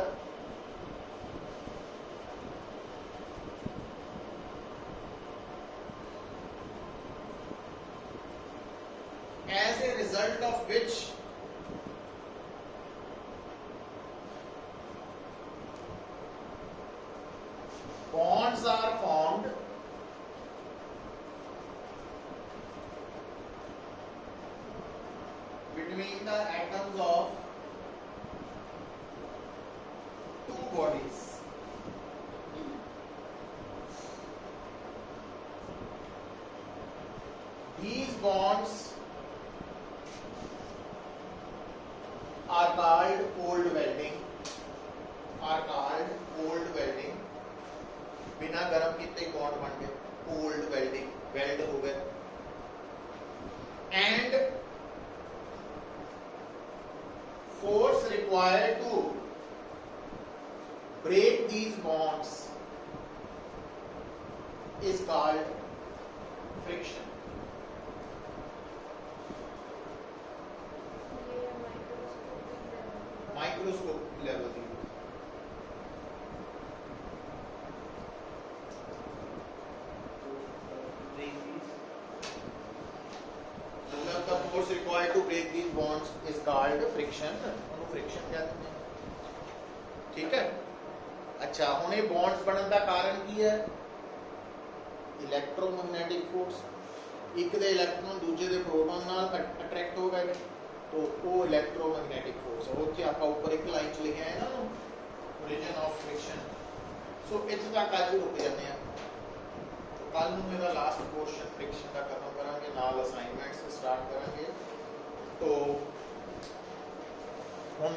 as a result of which bonds are formed between the atoms of two bodies. These bonds are called cold welding. बिना गर्म कितने bond बन गए, cold welding, weld हो गए। And force required to break these bonds is called friction. Microscopic level की the force required to break these bonds is called friction. ਉਹਨੂੰ friction ਕਹਿੰਦੇ ਨੇ, ठीक है। अच्छा, ਹੁਣ ਇਹ bonds ਬਣਨ ਦਾ ਕਾਰਨ ਕੀ ਹੈ? Electromagnetic force. एक दे इलेक्ट्रॉन दूजे दे प्रोटॉन नाल अट्रैक्ट हो गए तो वो इलेक्ट्रोमैग्नेटिक फोर्स है। ਉੱਥੇ ਆਪਾਂ ਉੱਪਰ ਇੱਕ ਲਾਈਨ ਚ ਲਿਖਿਆ ਹੈ ਨਾ, origin of friction। ਸੋ ਇੱਥੇ ਤੱਕ ਅੱਜ ਰੁਕ ਜਾਂਦੇ ਆ। ਕੱਲ ਨੂੰ ਮੇਰਾ ਲਾਸਟ ਪੋਰਸ਼ਨ फ्रिक्शन ਦਾ ਖਤਮ ਕਰਾਂਗੇ, ਨਾਲ ਅਸਾਈਨਮੈਂਟਸ ਸਟਾਰਟ ਕਰਾਂਗੇ। तो ਹੁਣ